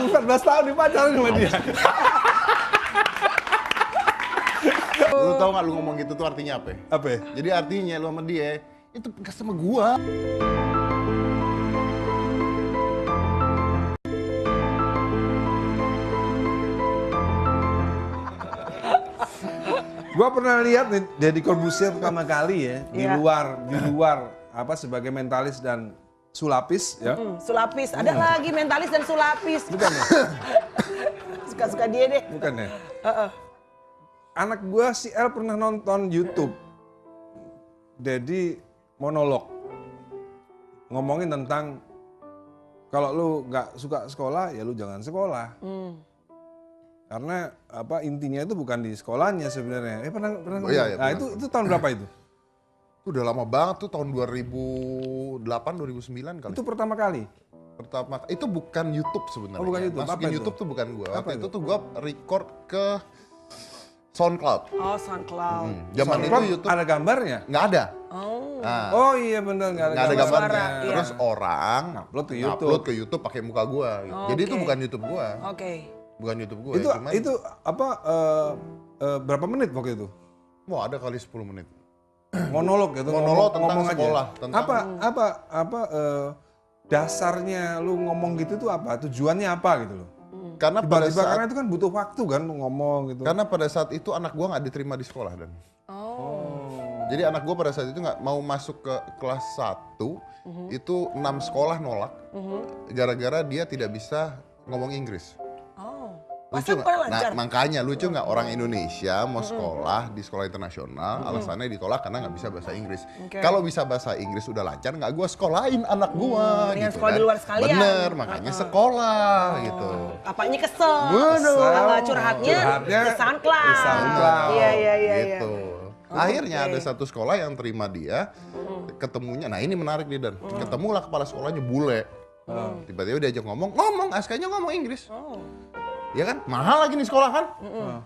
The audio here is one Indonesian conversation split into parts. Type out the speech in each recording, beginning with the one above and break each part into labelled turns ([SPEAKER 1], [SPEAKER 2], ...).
[SPEAKER 1] Umur 14 tahun dipacarin sama dia.
[SPEAKER 2] Lu tau gak lu ngomong gitu tuh artinya apa?
[SPEAKER 1] Apa ya?
[SPEAKER 2] Jadi artinya lu sama dia itu bekas sama gua.
[SPEAKER 1] Gua pernah lihat nih Deddy Corbuzier pertama kali ya di luar apa sebagai mentalis dan sulapis ya.
[SPEAKER 3] Sulapis, ada lagi mentalis dan sulapis.
[SPEAKER 1] Bukan ya?
[SPEAKER 3] Suka-suka dia deh.
[SPEAKER 1] Bukan ya? Anak gua si El pernah nonton YouTube Deddy monolog ngomongin tentang kalau lu nggak suka sekolah ya lu jangan sekolah. Karena apa intinya itu bukan di sekolahnya sebenarnya. Pernah
[SPEAKER 2] Oh, iya,
[SPEAKER 1] nah
[SPEAKER 2] pernah.
[SPEAKER 1] itu tahun berapa itu?
[SPEAKER 2] Udah lama banget tuh tahun 2008 2009 kali.
[SPEAKER 1] Itu pertama kali.
[SPEAKER 2] Pertama itu bukan YouTube sebenarnya.
[SPEAKER 1] Oh, bukan YouTube.
[SPEAKER 2] Masukin
[SPEAKER 1] Apa itu?
[SPEAKER 2] YouTube tuh bukan gua.
[SPEAKER 1] Apa
[SPEAKER 2] Waktu itu
[SPEAKER 1] itu?
[SPEAKER 2] tuh gua record ke SoundCloud.
[SPEAKER 3] Oh, SoundCloud.
[SPEAKER 2] Zaman itu
[SPEAKER 1] SoundCloud
[SPEAKER 2] YouTube
[SPEAKER 1] ada gambarnya.
[SPEAKER 2] nggak ada.
[SPEAKER 3] Oh.
[SPEAKER 2] Nah,
[SPEAKER 1] Oh iya bener nggak ada
[SPEAKER 2] nggak ada
[SPEAKER 1] gambarnya.
[SPEAKER 2] gambarnya.
[SPEAKER 3] Suara, iya.
[SPEAKER 2] Terus orang
[SPEAKER 1] Upload ke
[SPEAKER 2] upload ke YouTube pakai muka gua. Gitu.
[SPEAKER 3] Oh,
[SPEAKER 2] Jadi itu
[SPEAKER 3] oke.
[SPEAKER 2] bukan YouTube gua.
[SPEAKER 3] Oke.
[SPEAKER 2] Bukan YouTube gua. Cuman,
[SPEAKER 1] Itu apa berapa menit waktu itu?
[SPEAKER 2] wah ada kali 10 menit.
[SPEAKER 1] Monolog gitu.
[SPEAKER 2] Monolog tentang
[SPEAKER 1] ngomong
[SPEAKER 2] sekolah,
[SPEAKER 1] aja.
[SPEAKER 2] tentang-
[SPEAKER 1] Apa dasarnya lu ngomong gitu tuh apa? Tujuannya apa gitu loh?
[SPEAKER 2] Karena pada
[SPEAKER 1] Tiba-tiba karena
[SPEAKER 2] saat
[SPEAKER 1] itu kan butuh waktu kan lu ngomong gitu.
[SPEAKER 2] karena pada saat itu anak gua nggak diterima di sekolah dan. Jadi anak gua pada saat itu nggak mau masuk ke kelas 1, itu 6 sekolah nolak. Gara-gara dia tidak bisa ngomong Inggris.
[SPEAKER 3] Oh.
[SPEAKER 2] Lucu
[SPEAKER 3] Masa
[SPEAKER 2] nggak?
[SPEAKER 3] pada
[SPEAKER 2] Nah,
[SPEAKER 3] lancar?
[SPEAKER 2] makanya lucu nggak orang Indonesia mau sekolah di sekolah internasional, alasannya ditolak karena nggak bisa bahasa Inggris.
[SPEAKER 3] Oke.
[SPEAKER 2] Kalau bisa bahasa Inggris udah lancar, nggak gua sekolahin anak gua
[SPEAKER 3] mendingan
[SPEAKER 2] gitu
[SPEAKER 3] sekolah di
[SPEAKER 2] kan.
[SPEAKER 3] luar sekalian.
[SPEAKER 2] Bener, makanya sekolah gitu.
[SPEAKER 3] Apanya kesel?
[SPEAKER 2] Bener.
[SPEAKER 3] Curhatnya
[SPEAKER 1] Curhatnya
[SPEAKER 3] ke SoundCloud.
[SPEAKER 1] ke SoundCloud.
[SPEAKER 3] Iya.
[SPEAKER 2] Gitu. Akhirnya
[SPEAKER 3] oke.
[SPEAKER 2] ada satu sekolah yang terima dia, ketemunya, nah ini menarik nih Dan, ketemulah kepala sekolahnya bule. Tiba-tiba diajak ngomong, askanya ngomong Inggris. Ya kan, mahal lagi nih sekolah kan.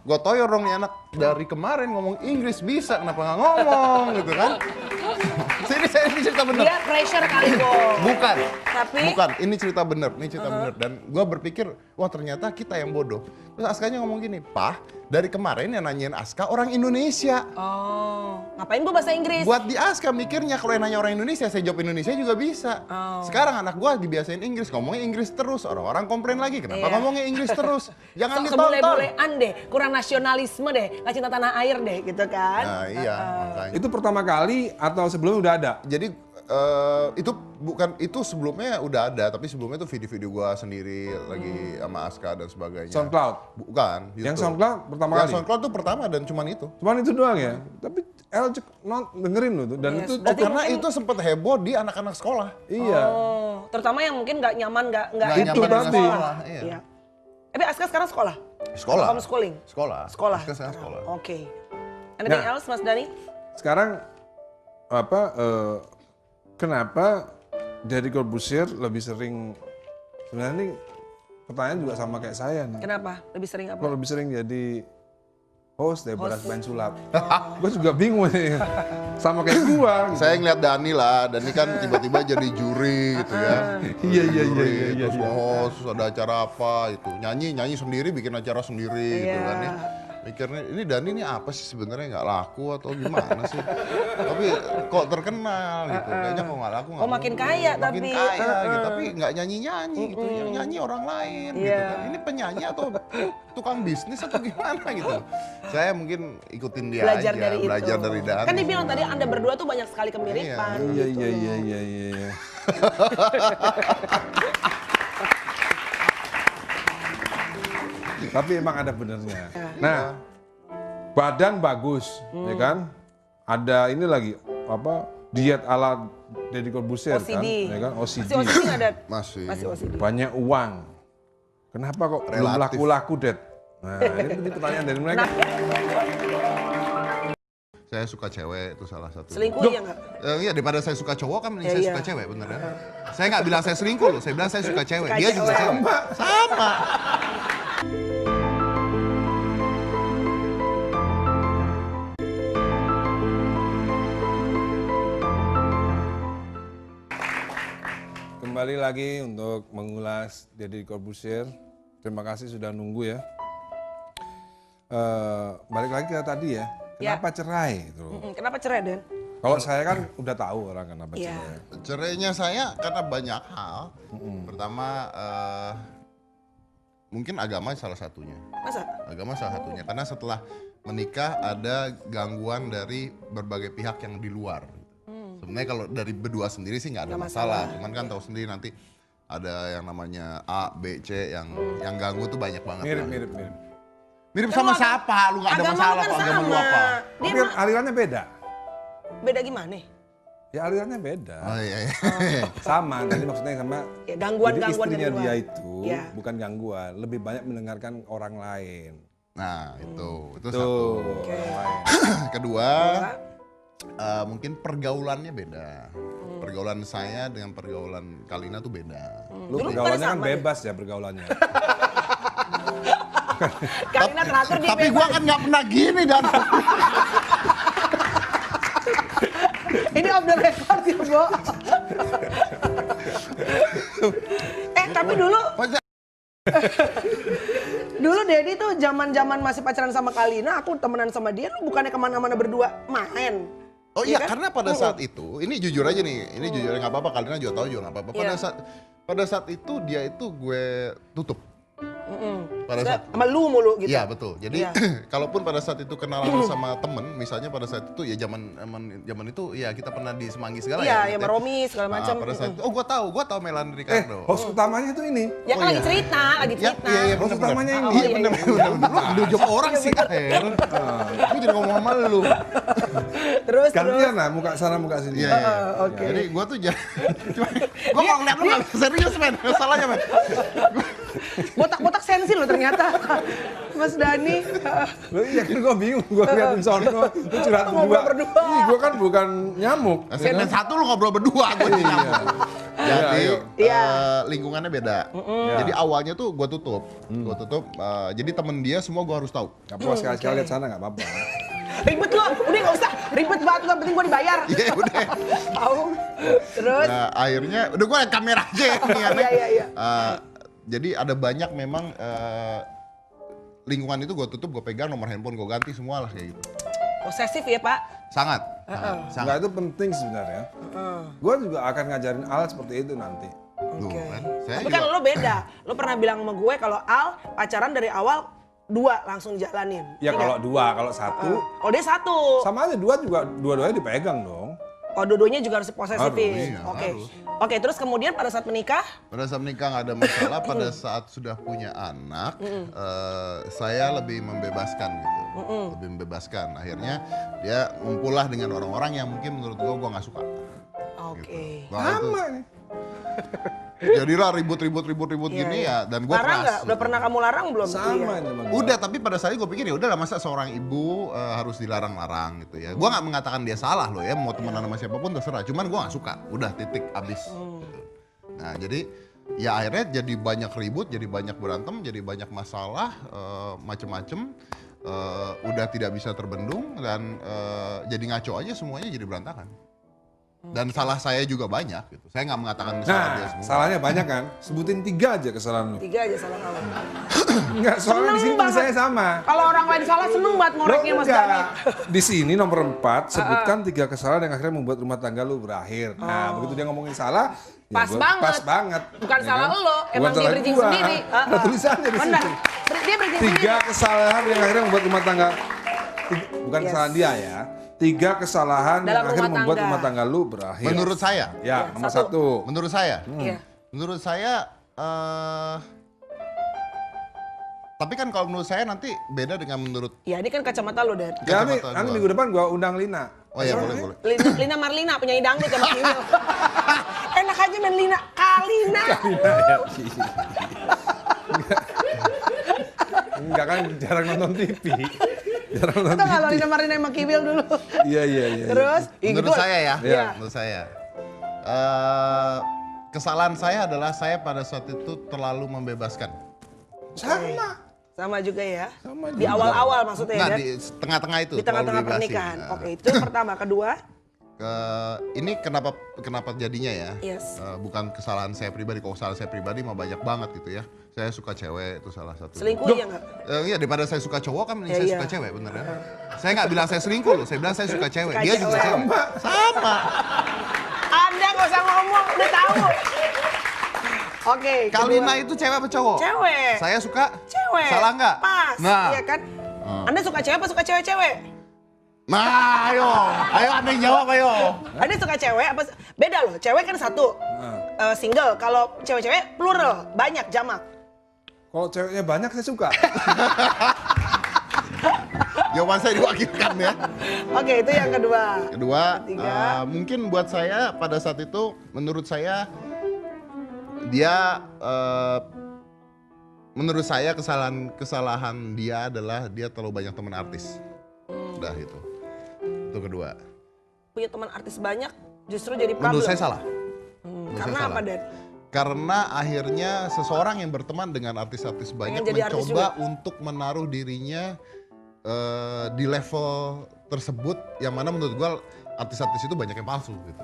[SPEAKER 2] Gue toyor dong nih anak, dari kemarin ngomong Inggris bisa, kenapa nggak ngomong gitu kan. Ini cerita bener.
[SPEAKER 3] Dia pressure kali, Bo.
[SPEAKER 2] Bukan,
[SPEAKER 3] Tapi
[SPEAKER 2] bukan, ini cerita bener, Dan gue berpikir, wah ternyata kita yang bodoh. Terus Askanya ngomong gini, Pah, dari kemarin yang nanyain Aska orang Indonesia.
[SPEAKER 3] oh, ngapain gua bahasa Inggris?
[SPEAKER 2] Buat di Aska mikirnya kalau yang nanya orang Indonesia, saya jawab Indonesia juga bisa.
[SPEAKER 3] Oh.
[SPEAKER 2] Sekarang anak gua dibiasain Inggris, ngomongnya Inggris terus. Orang-orang komplain lagi, kenapa
[SPEAKER 3] Iya.
[SPEAKER 2] ngomongnya Inggris terus? Jangan
[SPEAKER 3] Sok
[SPEAKER 2] ditonton.
[SPEAKER 3] sebule-bulean deh, kurang nasionalisme deh, nggak cinta tanah air deh, gitu kan?
[SPEAKER 2] Nah iya, makanya.
[SPEAKER 1] Itu pertama kali atau sebelumnya udah ada?
[SPEAKER 2] Jadi itu sebelumnya udah ada, tapi sebelumnya itu video-video gua sendiri lagi sama Aska dan sebagainya.
[SPEAKER 1] SoundCloud.
[SPEAKER 2] Bukan, YouTube.
[SPEAKER 1] Yang SoundCloud pertama
[SPEAKER 2] Yang
[SPEAKER 1] kali.
[SPEAKER 2] SoundCloud tuh pertama dan cuman itu.
[SPEAKER 1] Cuman itu doang ya. Tapi El dengerin loh tuh dan
[SPEAKER 3] Yes,
[SPEAKER 1] itu
[SPEAKER 3] berarti
[SPEAKER 2] Karena
[SPEAKER 3] mungkin-
[SPEAKER 2] itu sempet heboh di anak-anak sekolah.
[SPEAKER 1] iya.
[SPEAKER 3] Oh, terutama yang mungkin nggak nyaman, nggak
[SPEAKER 2] Nggak
[SPEAKER 1] Itu
[SPEAKER 2] nyaman dengan
[SPEAKER 1] tadi.
[SPEAKER 2] sekolah, iya.
[SPEAKER 3] Tapi Aska sekarang sekolah?
[SPEAKER 2] Sekolah.
[SPEAKER 3] Homeschooling?
[SPEAKER 2] Sekolah.
[SPEAKER 3] Sekolah?
[SPEAKER 2] Aska sekarang sekolah.
[SPEAKER 3] Oke. Anything
[SPEAKER 1] Nah.
[SPEAKER 3] else, Mas Dani?
[SPEAKER 1] Sekarang kenapa Deddy Corbuzier lebih sering sebenarnya ini pertanyaan juga sama kayak saya nih.
[SPEAKER 3] Kenapa? Lebih sering apa?
[SPEAKER 1] Kok lebih sering jadi host daripada main sulap? Gue juga bingung nih. Sama kayak gua. Gitu.
[SPEAKER 2] Saya ngeliat Dani lah, Dani kan tiba-tiba jadi juri gitu ya.
[SPEAKER 1] Iya, iya,
[SPEAKER 2] Juri,
[SPEAKER 1] iya, iya,
[SPEAKER 2] terus
[SPEAKER 1] iya.
[SPEAKER 2] mau host, ada acara apa itu. Nyanyi sendiri, bikin acara sendiri gitu
[SPEAKER 3] Iya.
[SPEAKER 2] kan ya. Mikirnya, ini Dani ini apa sih sebenarnya nggak laku atau gimana sih? Tapi kok terkenal gitu, kayaknya kok nggak laku.
[SPEAKER 3] Oh, makin kaya
[SPEAKER 2] makin
[SPEAKER 3] tapi.
[SPEAKER 2] kaya gitu, tapi nggak nyanyi-nyanyi gitu. Yang nyanyi orang lain gitu
[SPEAKER 3] Iya.
[SPEAKER 2] kan. Ini penyanyi atau tukang bisnis atau gimana gitu. Saya mungkin ikutin dia
[SPEAKER 3] Belajar
[SPEAKER 2] aja,
[SPEAKER 3] dari itu.
[SPEAKER 2] belajar dari Dani.
[SPEAKER 3] Kan dibilang tadi Anda berdua tuh banyak sekali kemiripan.
[SPEAKER 1] Iya,
[SPEAKER 3] gitu.
[SPEAKER 1] iya. Tapi emang ada benernya. Nah, badan bagus, ya kan? Ada ini lagi apa diet ala Deddy Corbuzier kan,
[SPEAKER 3] OCD.
[SPEAKER 1] ya kan? OCD.
[SPEAKER 3] Masih OCD nggak ada?
[SPEAKER 2] Masih.
[SPEAKER 3] Masih OCD.
[SPEAKER 1] Banyak uang. Kenapa kok belum
[SPEAKER 2] Relatif.
[SPEAKER 1] laku-laku, Ded? Nah, ini pertanyaan dari mereka.
[SPEAKER 2] Saya suka cewek itu salah satu.
[SPEAKER 3] Selingkuh ya nggak?
[SPEAKER 2] Iya daripada saya suka cowok kan mending
[SPEAKER 3] Iya,
[SPEAKER 2] saya
[SPEAKER 3] iya.
[SPEAKER 2] suka cewek bener ya. Saya nggak bilang saya selingkuh loh, saya bilang saya suka cewek.
[SPEAKER 3] Suka
[SPEAKER 2] Dia juga
[SPEAKER 3] cewek.
[SPEAKER 2] cewek. Sama.
[SPEAKER 1] Kembali lagi untuk mengulas Deddy Corbuzier. Terima kasih sudah nunggu ya. Balik lagi ke tadi ya. Kenapa cerai gitu?
[SPEAKER 3] Kenapa cerai, Den?
[SPEAKER 1] Kalau saya kan udah tahu orang kenapa
[SPEAKER 3] Iya.
[SPEAKER 1] cerai.
[SPEAKER 2] Cerainya saya karena banyak hal. Pertama, mungkin agama salah satunya.
[SPEAKER 3] Masa?
[SPEAKER 2] Agama salah satunya. Karena setelah menikah ada gangguan dari berbagai pihak yang di luar. Sebenarnya kalau dari berdua sendiri sih nggak ada
[SPEAKER 3] Nggak
[SPEAKER 2] masalah.
[SPEAKER 3] masalah.
[SPEAKER 2] Cuman kan tahu sendiri nanti ada yang namanya A, B, C yang ganggu tuh banyak banget. lah.
[SPEAKER 1] Mirip.
[SPEAKER 2] Mirip
[SPEAKER 3] Kan
[SPEAKER 2] sama
[SPEAKER 3] lu
[SPEAKER 2] siapa? Lu nggak ada
[SPEAKER 3] agama lu
[SPEAKER 2] masalah
[SPEAKER 3] kan
[SPEAKER 2] kok agama lu
[SPEAKER 3] sama.
[SPEAKER 2] apa?
[SPEAKER 3] Dia
[SPEAKER 1] Tapi kan alirannya beda.
[SPEAKER 3] beda gimana?
[SPEAKER 1] Ya alirannya beda.
[SPEAKER 2] Oh iya.
[SPEAKER 1] Sama, tadi maksudnya sama.
[SPEAKER 3] Ya, gangguan
[SPEAKER 1] Jadi istrinya
[SPEAKER 3] dari luar.
[SPEAKER 1] dia itu
[SPEAKER 3] Ya.
[SPEAKER 1] bukan gangguan, lebih banyak mendengarkan orang lain.
[SPEAKER 2] Nah itu
[SPEAKER 1] Tuh,
[SPEAKER 2] satu.
[SPEAKER 1] orang lain.
[SPEAKER 2] Kedua, mungkin pergaulannya beda. Pergaulan saya dengan pergaulan Kalina tuh beda.
[SPEAKER 1] Lu
[SPEAKER 3] Dulu
[SPEAKER 1] pergaulannya
[SPEAKER 3] pada
[SPEAKER 1] kan
[SPEAKER 3] sama deh.
[SPEAKER 1] bebas ya pergaulannya.
[SPEAKER 3] Kalina teratur dia
[SPEAKER 2] Tapi
[SPEAKER 3] bebas.
[SPEAKER 2] gua kan nggak pernah gini dan
[SPEAKER 3] Ini off the record ya, Bo. Tapi dulu Dedi tuh zaman masih pacaran sama Kalina, aku temenan sama dia, lu bukannya kemana-mana berdua main.
[SPEAKER 2] Oh
[SPEAKER 3] Iya
[SPEAKER 2] iya,
[SPEAKER 3] kan?
[SPEAKER 2] karena pada saat itu, ini jujur aja nih, ini jujur aja nggak apa-apa, Kalina juga tahu juga nggak apa-apa.
[SPEAKER 3] Iya.
[SPEAKER 2] Pada saat itu dia itu gue tutup. Pada saat
[SPEAKER 3] Sama lu mulu gitu.
[SPEAKER 2] Iya betul. Jadi
[SPEAKER 3] Iya.
[SPEAKER 2] kalaupun pada saat itu kenalan sama temen, misalnya pada saat itu ya zaman itu ya kita pernah di Semanggi segala
[SPEAKER 3] Iya,
[SPEAKER 2] ya.
[SPEAKER 3] ya sama Romi segala macam.
[SPEAKER 2] Pada saat itu, oh gue tahu Melani Ricardo.
[SPEAKER 1] Host utamanya itu ini.
[SPEAKER 3] Ya
[SPEAKER 2] Oh,
[SPEAKER 3] kan lagi
[SPEAKER 2] iya.
[SPEAKER 3] cerita.
[SPEAKER 2] Iya,
[SPEAKER 1] Host
[SPEAKER 2] bener-bener.
[SPEAKER 1] utamanya ini.
[SPEAKER 2] Iya bener. Lu job orang sih. Gue jadi ngomong sama lu.
[SPEAKER 3] Terus
[SPEAKER 1] Gantian lah, muka sana muka sini.
[SPEAKER 2] Iya, iya.
[SPEAKER 3] oke.
[SPEAKER 2] Jadi gue tuh gue mau ngeliat lu nggak bisa serius men, salahnya men.
[SPEAKER 3] botak-botak sensi lo ternyata. Mas Dani.
[SPEAKER 1] Loh, iya kan gue bingung, gue ngeliatin sono, lu curhat
[SPEAKER 3] Ngobrol
[SPEAKER 1] berdua.
[SPEAKER 3] berdua.
[SPEAKER 1] Ih, gue kan bukan nyamuk.
[SPEAKER 2] Segmen satu lu ngobrol berdua, gue
[SPEAKER 1] Iya.
[SPEAKER 2] Jadi
[SPEAKER 1] Iya,
[SPEAKER 3] Iya.
[SPEAKER 2] lingkungannya beda. Jadi awalnya tuh gue tutup, jadi temen dia semua gue harus tahu.
[SPEAKER 1] Gak puas sekali-sekali lihat sana gak apa-apa.
[SPEAKER 3] Ribet lo, udah gak usah. Ribet banget, gak penting gue dibayar.
[SPEAKER 2] Iya udah.
[SPEAKER 3] Tahu. Terus.
[SPEAKER 2] Nah akhirnya udah gue liat kamera aja ya, nih, ya, Nek.
[SPEAKER 3] Iya.
[SPEAKER 2] Jadi ada banyak memang lingkungan itu gue tutup, gue pegang nomor handphone gue ganti semua lah kayak gitu.
[SPEAKER 3] Posesif ya Pak.
[SPEAKER 2] Sangat.
[SPEAKER 1] Enggak, itu penting sebenarnya. Gue juga akan ngajarin Al seperti itu nanti.
[SPEAKER 2] Loh,
[SPEAKER 3] Oke.
[SPEAKER 2] kan? Saya
[SPEAKER 3] Tapi
[SPEAKER 2] juga,
[SPEAKER 3] kan lo beda. Lo pernah bilang sama gue kalau Al pacaran dari awal 2 langsung jalanin.
[SPEAKER 1] Ya kalau 2, kalau 1,
[SPEAKER 3] Oh dia 1.
[SPEAKER 1] sama aja 2 juga, dua-duanya dipegang dong.
[SPEAKER 3] Oh dua-duanya juga harus posesifin.
[SPEAKER 2] Iya,
[SPEAKER 3] Oke.
[SPEAKER 2] harus.
[SPEAKER 3] Oke, terus kemudian pada saat menikah,
[SPEAKER 2] pada saat menikah nggak ada masalah, pada saat sudah punya anak, saya lebih membebaskan gitu. Lebih membebaskan. Akhirnya dia ngumpullah dengan orang-orang yang mungkin menurut gue nggak suka.
[SPEAKER 3] oke.
[SPEAKER 2] Wah, itu
[SPEAKER 1] Sama ini.
[SPEAKER 2] jadilah ribut
[SPEAKER 3] Iya,
[SPEAKER 2] gini
[SPEAKER 3] iya.
[SPEAKER 2] ya, dan gue
[SPEAKER 3] Larang
[SPEAKER 2] keras.
[SPEAKER 3] nggak? Udah
[SPEAKER 2] gitu.
[SPEAKER 3] pernah kamu larang belum?
[SPEAKER 1] Sama
[SPEAKER 3] Iya.
[SPEAKER 1] ini sama gua.
[SPEAKER 2] Udah, tapi pada saat itu gue pikir ya udahlah, masa seorang ibu harus dilarang-larang gitu ya. Gue nggak mengatakan dia salah loh ya, mau temenan sama siapapun terserah. Cuman gue nggak suka. Udah titik abis. Gitu. Nah jadi ya akhirnya jadi banyak ribut, jadi banyak berantem, jadi banyak masalah, macem-macem. Udah tidak bisa terbendung dan jadi ngaco aja semuanya, jadi berantakan. Dan salah saya juga banyak gitu. Saya nggak mengatakan salah dia
[SPEAKER 1] Nah,
[SPEAKER 2] semua.
[SPEAKER 1] salahnya banyak kan? Sebutin 3 aja kesalahan lu.
[SPEAKER 3] 3 aja salah kamu.
[SPEAKER 1] Enggak, soalnya di sini
[SPEAKER 3] Seneng
[SPEAKER 1] saya sama.
[SPEAKER 3] Kalau orang lain salah seneng banget
[SPEAKER 1] Lo
[SPEAKER 3] ngoreknya Mas Dani.
[SPEAKER 1] enggak. Di sini nomor 4, sebutkan 3 kesalahan yang akhirnya membuat rumah tangga lu berakhir. Nah, begitu dia ngomongin salah, ya
[SPEAKER 3] Pas
[SPEAKER 1] gua-
[SPEAKER 3] banget.
[SPEAKER 1] Pas banget.
[SPEAKER 3] Bukan
[SPEAKER 1] ya
[SPEAKER 3] salah
[SPEAKER 1] kan?
[SPEAKER 3] lo, emang
[SPEAKER 1] Bukan
[SPEAKER 3] dia
[SPEAKER 1] salah
[SPEAKER 3] bridging
[SPEAKER 1] gua.
[SPEAKER 3] sendiri.
[SPEAKER 1] Ada tulisannya di
[SPEAKER 3] Benar.
[SPEAKER 1] situ.
[SPEAKER 3] Dia bridging sendiri.
[SPEAKER 1] 3 kesalahan yang akhirnya membuat rumah tangga, bukan
[SPEAKER 3] Yes.
[SPEAKER 1] kesalahan dia ya. 3 kesalahan
[SPEAKER 3] Dalam
[SPEAKER 1] yang akhirnya
[SPEAKER 3] rumah
[SPEAKER 1] membuat
[SPEAKER 3] tangga.
[SPEAKER 1] rumah tangga lu berakhir.
[SPEAKER 2] Menurut saya,
[SPEAKER 1] Ya, nomor 1.
[SPEAKER 2] menurut saya,
[SPEAKER 3] Iya.
[SPEAKER 2] menurut saya, tapi kan kalau menurut saya nanti beda dengan menurut.
[SPEAKER 3] Ya ini kan kacamata lo, Dan.
[SPEAKER 1] Ya, nanti
[SPEAKER 2] Kacamata gua.
[SPEAKER 1] minggu depan gua undang Lina.
[SPEAKER 2] Oh ya boleh.
[SPEAKER 3] Lina Marlina penyanyi dangdut sama Kiwil. Enak aja main Lina. Kalina.
[SPEAKER 1] Enggak kan jarang nonton TV. Jarang nonton
[SPEAKER 3] Kita nggak
[SPEAKER 1] TV.
[SPEAKER 3] lo Lina Marlina sama Kiwil dulu.
[SPEAKER 1] Iya.
[SPEAKER 3] Terus, ih,
[SPEAKER 2] Menurut
[SPEAKER 3] gitu.
[SPEAKER 2] saya ya,
[SPEAKER 3] Iya.
[SPEAKER 2] menurut saya. Kesalahan saya adalah saya pada saat itu terlalu membebaskan.
[SPEAKER 3] Sama juga ya.
[SPEAKER 1] Sama
[SPEAKER 3] Di awal-awal maksudnya ya,
[SPEAKER 2] Nah,
[SPEAKER 3] Dan?
[SPEAKER 2] di tengah-tengah itu.
[SPEAKER 3] Di tengah-tengah
[SPEAKER 2] terlalu dibebasin.
[SPEAKER 3] pernikahan.
[SPEAKER 2] Nah.
[SPEAKER 3] Oke, itu yang pertama. Kedua,
[SPEAKER 2] ini kenapa jadinya ya?
[SPEAKER 3] Yes.
[SPEAKER 2] Bukan kesalahan saya pribadi, kalau kesalahan saya pribadi mah banyak banget gitu ya. Saya suka cewek itu salah satu.
[SPEAKER 3] Selingkuh ya nggak?
[SPEAKER 2] Iya, daripada saya suka cowok kan mending
[SPEAKER 3] Ya,
[SPEAKER 2] saya
[SPEAKER 3] iya.
[SPEAKER 2] suka cewek bener ya. Saya nggak bilang saya selingkuh loh, saya bilang saya suka cewek.
[SPEAKER 3] Suka
[SPEAKER 2] Dia juga
[SPEAKER 3] cewek.
[SPEAKER 2] cewek. Sama.
[SPEAKER 3] Anda nggak usah ngomong, udah tahu. Oke.
[SPEAKER 2] Kalina
[SPEAKER 3] kedua.
[SPEAKER 2] itu cewek apa cowok?
[SPEAKER 3] Cewek.
[SPEAKER 2] Saya suka.
[SPEAKER 3] Cewek.
[SPEAKER 2] Salah nggak?
[SPEAKER 3] Pas.
[SPEAKER 2] Nah.
[SPEAKER 3] Iya kan? Anda suka cewek apa suka cewek-cewek?
[SPEAKER 2] Nah, ayo Anda yang jawab ayo.
[SPEAKER 3] Anda suka cewek apa? Beda loh. Cewek kan satu. Single. Kalau cewek-cewek plural, banyak jamak.
[SPEAKER 1] Kalau ceweknya banyak saya suka.
[SPEAKER 2] Jawaban saya diwakilkan ya.
[SPEAKER 3] Oke, itu yang kedua.
[SPEAKER 2] Kedua,
[SPEAKER 3] Ketiga.
[SPEAKER 2] mungkin buat saya pada saat itu, menurut saya dia, menurut saya kesalahan dia adalah dia terlalu banyak teman artis. Udah itu kedua.
[SPEAKER 3] Punya teman artis banyak justru jadi problem.
[SPEAKER 2] Menurut saya salah. Menurut saya
[SPEAKER 3] Karena
[SPEAKER 2] salah.
[SPEAKER 3] apa, Dan?
[SPEAKER 2] Karena akhirnya seseorang yang berteman dengan artis-artis banyak
[SPEAKER 3] jadi artis
[SPEAKER 2] mencoba untuk menaruh dirinya di level tersebut, yang mana menurut gua artis-artis itu banyak yang palsu gitu.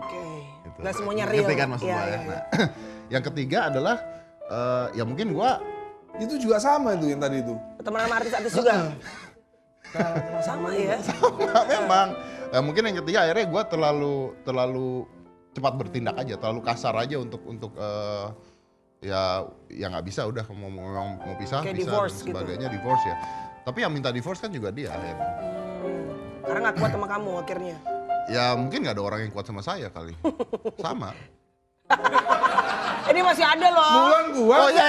[SPEAKER 3] Oke.
[SPEAKER 2] Gitu.
[SPEAKER 3] Nggak semuanya real.
[SPEAKER 2] Ngerti kan maksud
[SPEAKER 3] Iya,
[SPEAKER 2] gua ya?
[SPEAKER 3] iya, iya.
[SPEAKER 2] Nah, yang ketiga adalah ya mungkin gua
[SPEAKER 1] Itu juga sama itu yang tadi itu.
[SPEAKER 3] Teman sama artis-artis juga. Sama ya.
[SPEAKER 2] memang mungkin yang ketiga akhirnya gua terlalu cepat bertindak aja, terlalu kasar aja untuk ya nggak bisa, udah mau pisah
[SPEAKER 3] Kayak
[SPEAKER 2] bisa
[SPEAKER 3] divorce
[SPEAKER 2] dan
[SPEAKER 3] gitu.
[SPEAKER 2] sebagainya, divorce ya. Tapi yang minta divorce kan juga dia akhirnya.
[SPEAKER 3] Karena nggak kuat sama kamu akhirnya.
[SPEAKER 2] Ya mungkin nggak ada orang yang kuat sama saya kali. Sama.
[SPEAKER 3] Ini masih ada loh.
[SPEAKER 1] Mulan gua.
[SPEAKER 2] Oh iya.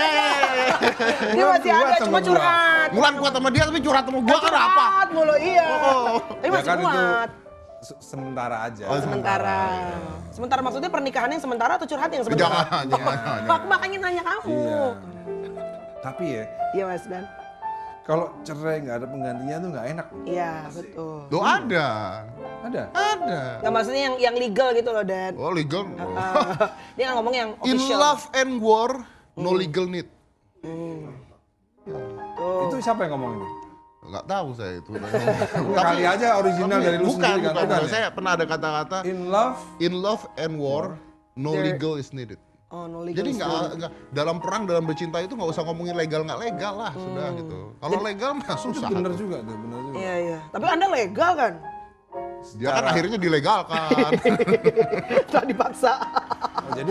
[SPEAKER 3] Ini masih
[SPEAKER 1] kuat
[SPEAKER 3] ada,
[SPEAKER 1] sama
[SPEAKER 3] cuma
[SPEAKER 1] gua.
[SPEAKER 3] curhat.
[SPEAKER 2] Mulan kuat sama dia tapi curhat sama gua kan apa?
[SPEAKER 3] Curhat mulu, iya. Tapi
[SPEAKER 1] Ya
[SPEAKER 3] masih
[SPEAKER 1] kan itu
[SPEAKER 3] kuat.
[SPEAKER 1] sementara aja.
[SPEAKER 2] Oh,
[SPEAKER 3] Sementara. Sementara maksudnya pernikahan yang sementara atau curhat yang sementara?
[SPEAKER 2] Jangan.
[SPEAKER 3] Makanya nanya kamu.
[SPEAKER 1] Iya. Tapi ya,
[SPEAKER 3] Iya Mas Dan.
[SPEAKER 1] kalau cerai nggak ada penggantinya tuh nggak enak.
[SPEAKER 3] Iya betul.
[SPEAKER 2] Tuh ada.
[SPEAKER 1] Ada.
[SPEAKER 3] Nggak maksudnya yang legal gitu loh Dan.
[SPEAKER 2] Oh legal.
[SPEAKER 3] Dia nggak ngomong yang
[SPEAKER 2] In
[SPEAKER 3] official.
[SPEAKER 2] love and war, no legal need.
[SPEAKER 1] Itu siapa yang ngomong itu?
[SPEAKER 2] Nggak tahu saya itu.
[SPEAKER 1] Kali aja original dari lu
[SPEAKER 2] bukan,
[SPEAKER 1] sendiri kan?
[SPEAKER 2] bukan.
[SPEAKER 1] Bukan ya?
[SPEAKER 2] Saya pernah ada kata-kata
[SPEAKER 1] In love,
[SPEAKER 2] in love and war, no
[SPEAKER 3] There-
[SPEAKER 2] legal is needed.
[SPEAKER 3] Oh no legal.
[SPEAKER 2] Jadi
[SPEAKER 3] is
[SPEAKER 2] nggak dalam perang, dalam bercinta itu nggak usah ngomongin legal nggak legal lah, sudah gitu. Kalau legal mah
[SPEAKER 1] itu
[SPEAKER 2] susah.
[SPEAKER 1] bener juga tuh, bener juga.
[SPEAKER 3] Iya iya. Tapi Anda legal kan?
[SPEAKER 2] Dia kan akhirnya dilegalkan.
[SPEAKER 3] Tak dipaksa.
[SPEAKER 1] Oh, jadi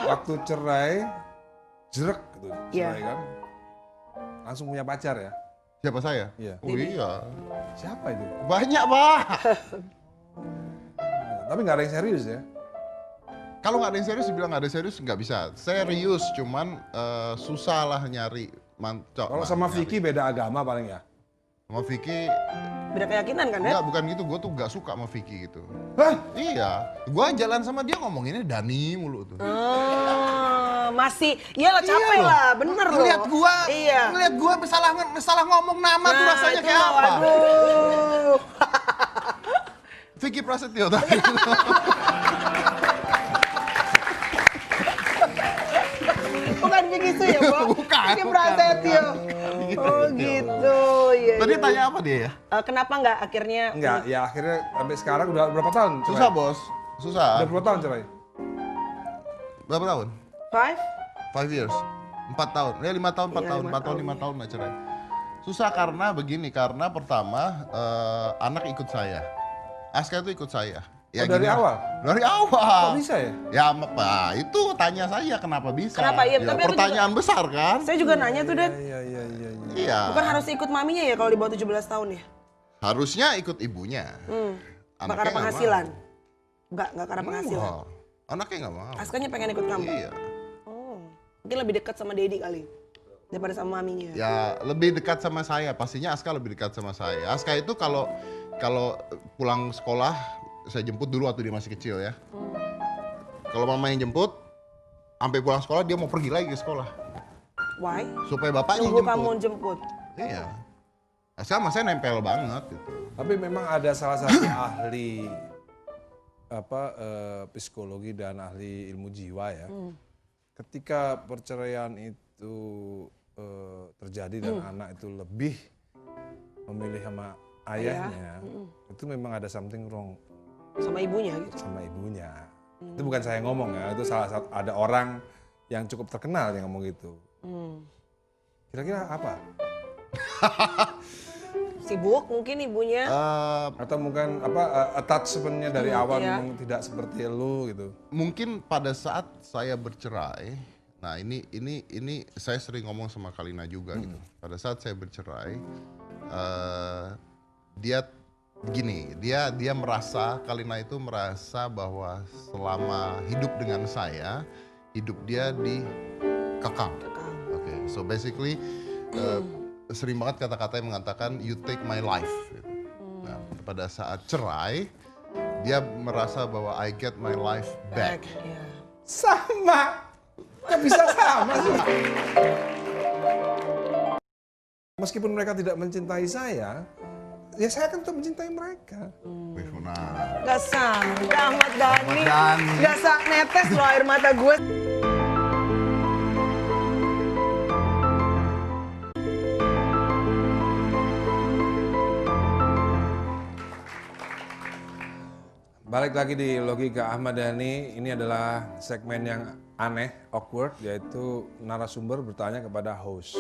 [SPEAKER 1] waktu cerai, jerek gitu,
[SPEAKER 3] Iya.
[SPEAKER 1] cerai kan, langsung punya pacar ya?
[SPEAKER 2] Siapa saya?
[SPEAKER 1] Iya.
[SPEAKER 2] Oh iya.
[SPEAKER 1] Siapa itu?
[SPEAKER 2] Banyak, Pak.
[SPEAKER 1] Tapi nggak ada yang serius ya?
[SPEAKER 2] Kalau nggak ada yang serius, dibilang nggak ada yang serius nggak bisa. Serius, cuman susah lah nyari.
[SPEAKER 1] Kalau sama Vicky beda agama paling ya?
[SPEAKER 2] Sama Vicky,
[SPEAKER 3] Beda keyakinan kan ya?
[SPEAKER 2] enggak, bukan gitu. Gue tuh nggak suka sama Vicky gitu.
[SPEAKER 1] Hah?
[SPEAKER 2] Iya, gue jalan sama dia ngomonginnya Dani mulu tuh.
[SPEAKER 3] Masih, iyalah capek
[SPEAKER 2] loh.
[SPEAKER 3] lah, bener loh.
[SPEAKER 2] Ngeliat gua salah ngomong nama tuh rasanya
[SPEAKER 3] itu
[SPEAKER 2] kayak
[SPEAKER 3] loh,
[SPEAKER 2] apa?
[SPEAKER 3] Aduh.
[SPEAKER 2] Vicky Prasetyo tadi.
[SPEAKER 3] Bukan begitu ya, Bo?
[SPEAKER 2] Bukan,
[SPEAKER 3] Vicky
[SPEAKER 2] bukan,
[SPEAKER 3] Prasetyo.
[SPEAKER 2] bukan.
[SPEAKER 3] Oh gitu, iya.
[SPEAKER 2] Tadi
[SPEAKER 3] iya.
[SPEAKER 2] tanya apa dia ya?
[SPEAKER 3] Kenapa nggak akhirnya?
[SPEAKER 1] Enggak, ya akhirnya sampai sekarang udah berapa tahun cerai?
[SPEAKER 2] Susah bos, susah.
[SPEAKER 1] Udah berapa tahun cerai?
[SPEAKER 2] Berapa tahun?
[SPEAKER 3] 5?
[SPEAKER 2] 5 years. 4 tahun. Ya 5 tahun, 4
[SPEAKER 3] Iya,
[SPEAKER 2] tahun.
[SPEAKER 3] 5
[SPEAKER 2] 4 tahun,
[SPEAKER 3] tahun,
[SPEAKER 2] 5
[SPEAKER 3] iya.
[SPEAKER 2] tahun nggak cerai. Susah karena begini, karena pertama anak ikut saya. Aska itu ikut saya.
[SPEAKER 1] Oh, dari
[SPEAKER 2] gini lah.
[SPEAKER 1] awal?
[SPEAKER 2] Dari awal.
[SPEAKER 1] Kok bisa ya?
[SPEAKER 2] Ya apa? Itu tanya saja kenapa bisa.
[SPEAKER 3] Kenapa? Iya,
[SPEAKER 2] Ya,
[SPEAKER 3] tapi aku
[SPEAKER 2] pertanyaan besar kan?
[SPEAKER 3] Saya juga nanya tuh, Dan.
[SPEAKER 1] Iya.
[SPEAKER 2] Iya.
[SPEAKER 3] Bukan harus ikut maminya ya kalau di bawah 17 tahun ya?
[SPEAKER 2] Harusnya ikut ibunya.
[SPEAKER 3] Apa karena penghasilan? Enggak karena penghasilan.
[SPEAKER 2] Wah, anaknya nggak mau.
[SPEAKER 3] Askanya pengen ikut kamu?
[SPEAKER 2] Iya.
[SPEAKER 3] Oh, mungkin lebih dekat sama Dedi kali daripada sama maminya.
[SPEAKER 2] Ya lebih dekat sama saya. Pastinya Aska lebih dekat sama saya. Aska itu kalau pulang sekolah, saya jemput dulu waktu dia masih kecil ya. Kalau mama yang jemput, sampai pulang sekolah dia mau pergi lagi ke sekolah.
[SPEAKER 3] Why?
[SPEAKER 2] Supaya bapaknya
[SPEAKER 3] Nunggu
[SPEAKER 2] jemput.
[SPEAKER 3] kamu jemput.
[SPEAKER 2] Iya. Aska sama saya nempel banget gitu.
[SPEAKER 1] Tapi memang ada salah satu ahli psikologi dan ahli ilmu jiwa ya. Ketika perceraian itu terjadi dan anak itu lebih memilih sama ayahnya, itu memang ada something wrong.
[SPEAKER 3] Sama ibunya gitu.
[SPEAKER 1] sama ibunya. Itu bukan saya yang ngomong ya, itu salah satu ada orang yang cukup terkenal yang ngomong gitu. Kira-kira apa?
[SPEAKER 3] Sibuk mungkin ibunya.
[SPEAKER 1] Atau mungkin apa attachment-nya dari awal
[SPEAKER 3] iya.
[SPEAKER 1] memang tidak seperti lu gitu.
[SPEAKER 2] Mungkin pada saat saya bercerai, nah ini saya sering ngomong sama Kalina juga gitu. Pada saat saya bercerai, dia merasa, Kalina itu merasa bahwa selama hidup dengan saya, hidup dia dikekang. Oke, so basically sering banget kata-kata yang mengatakan you take my life. Gitu. Nah, pada saat cerai, dia merasa bahwa I get my life back.
[SPEAKER 3] Iya.
[SPEAKER 1] Sama. Nggak bisa sama sih. Meskipun mereka tidak mencintai saya, ya saya akan tetap mencintai mereka.
[SPEAKER 2] Wih, benar.
[SPEAKER 3] Gak sangka Ahmad Dhani.
[SPEAKER 2] Ahmad Dhani.
[SPEAKER 3] Gak netes loh air mata gue.
[SPEAKER 1] Balik lagi di Logika Ahmad Dhani, ini adalah segmen yang aneh, awkward, yaitu narasumber bertanya kepada host.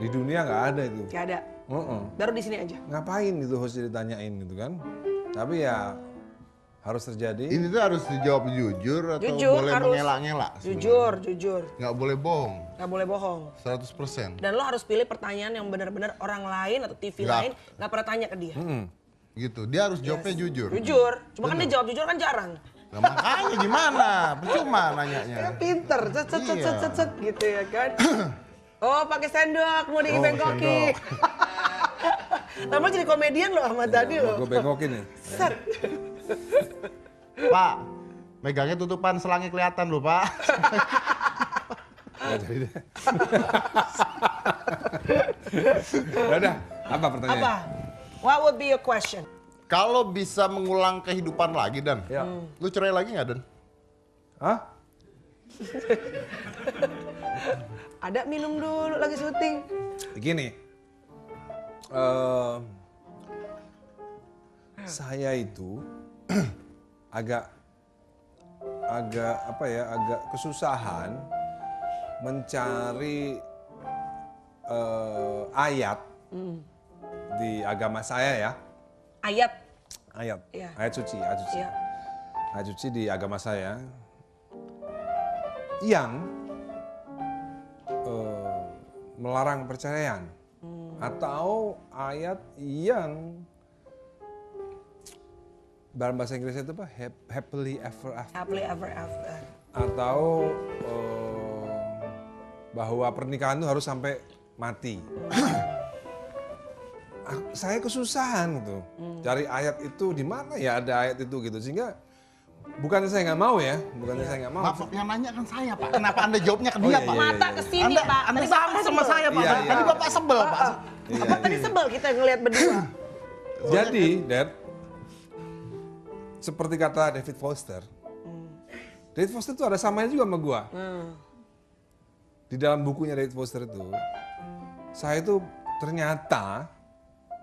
[SPEAKER 1] Di dunia nggak ada itu.
[SPEAKER 3] Gak ada. Baru di sini aja.
[SPEAKER 1] Ngapain itu host ditanyain gitu kan? Tapi ya harus terjadi.
[SPEAKER 2] Ini tuh harus dijawab jujur atau
[SPEAKER 3] Jujur,
[SPEAKER 2] boleh
[SPEAKER 3] harus.
[SPEAKER 2] mengelak-ngelak?
[SPEAKER 3] Jujur.
[SPEAKER 2] Nggak boleh bohong,
[SPEAKER 3] Gak boleh bohong.
[SPEAKER 2] 100%.
[SPEAKER 3] Dan lo harus pilih pertanyaan yang benar-benar orang lain atau TV
[SPEAKER 2] Nggak.
[SPEAKER 3] lain gak pernah tanya ke dia.
[SPEAKER 2] Gitu, dia harus jawabnya jujur.
[SPEAKER 3] Jujur. Cuma kan dia jawab jujur kan jarang.
[SPEAKER 2] Nah, makanya gimana? Percuma nanyanya.
[SPEAKER 3] Ya pinter, cet gitu ya kan. Oh pakai sendok, mau dibengkokin. Lama jadi komedian loh Ahmad Dhani loh.
[SPEAKER 1] Gue bengokin nih.
[SPEAKER 3] Set.
[SPEAKER 2] Pak, megangnya tutupan selangnya kelihatan loh Pak.
[SPEAKER 1] Nggak jadi deh. Udah, apa pertanyaannya?
[SPEAKER 3] Apa? What would be your question?
[SPEAKER 2] Kalau bisa mengulang kehidupan lagi Dan,
[SPEAKER 1] Ya.
[SPEAKER 2] lu cerai lagi nggak Dan?
[SPEAKER 1] Hah?
[SPEAKER 3] Ada minum dulu lagi syuting.
[SPEAKER 1] Begini, saya itu agak kesusahan mencari ayat di agama saya ya,
[SPEAKER 3] Ayat. Iya.
[SPEAKER 1] ayat suci,
[SPEAKER 3] Iya.
[SPEAKER 1] ayat suci di agama saya yang melarang perceraian atau ayat yang dalam bahasa Inggris itu apa? Happily ever after.
[SPEAKER 3] Happily ever after.
[SPEAKER 1] Atau bahwa pernikahan itu harus sampai mati. Saya kesusahan gitu cari ayat itu di mana ya ada ayat itu gitu, sehingga bukannya saya nggak mau ya, saya nggak mau.
[SPEAKER 2] Maaf, yang nanya kan saya Pak. Kenapa Anda jawabnya ke dia
[SPEAKER 1] iya,
[SPEAKER 2] Pak?
[SPEAKER 1] iya.
[SPEAKER 3] Mata kesini Pak.
[SPEAKER 2] Anda
[SPEAKER 3] Tadi
[SPEAKER 2] sama
[SPEAKER 3] Bapak
[SPEAKER 2] sama
[SPEAKER 3] sebel.
[SPEAKER 2] saya Pak.
[SPEAKER 1] Iya,
[SPEAKER 2] Tadi
[SPEAKER 1] iya.
[SPEAKER 2] Bapak sebel Pak.
[SPEAKER 3] Apa tadi sebel kita ngelihat berdua?
[SPEAKER 1] Jadi, Dad, seperti kata David Foster, David Foster itu ada samanya juga sama gua. Di dalam bukunya David Foster itu, saya itu ternyata,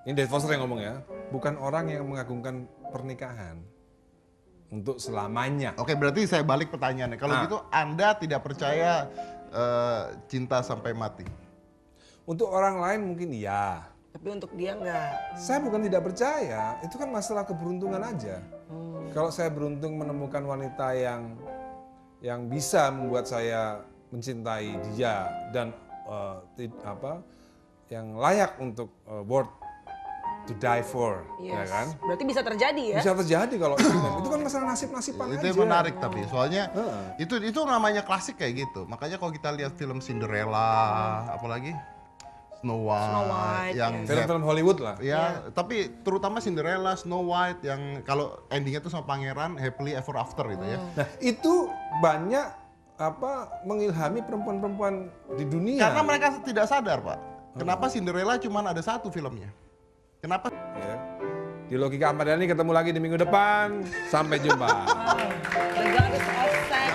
[SPEAKER 1] ini David Foster yang ngomong ya, bukan orang yang mengagungkan pernikahan untuk selamanya.
[SPEAKER 2] Oke, berarti saya balik pertanyaannya. Kalau
[SPEAKER 1] Nah.
[SPEAKER 2] gitu Anda tidak percaya cinta sampai mati?
[SPEAKER 1] Untuk orang lain mungkin iya.
[SPEAKER 3] Tapi untuk dia enggak.
[SPEAKER 1] Saya bukan tidak percaya, itu kan masalah keberuntungan aja. Kalau saya beruntung menemukan wanita yang bisa membuat saya mencintai dia dan yang layak untuk worth to die for, ya
[SPEAKER 3] Yes.
[SPEAKER 1] kan?
[SPEAKER 3] Berarti bisa terjadi ya?
[SPEAKER 1] Bisa terjadi kalau itu kan masalah nasib-nasiban
[SPEAKER 2] Itu
[SPEAKER 1] aja.
[SPEAKER 2] yang menarik tapi soalnya itu namanya klasik kayak gitu. Makanya kalau kita lihat film Cinderella, apalagi Snow
[SPEAKER 3] White,
[SPEAKER 2] yang
[SPEAKER 1] Film-film Hollywood lah.
[SPEAKER 2] ya, tapi terutama Cinderella, Snow White yang kalau endingnya tuh sama pangeran happily ever after gitu ya.
[SPEAKER 1] Nah, itu banyak mengilhami perempuan-perempuan di dunia.
[SPEAKER 2] Karena mereka tidak sadar, Pak. Kenapa Cinderella cuma ada satu filmnya? Kenapa?
[SPEAKER 1] Ya. Di Logika Ahmad Dhani ketemu lagi di minggu depan. Sampai jumpa.
[SPEAKER 3] The goddess of sex.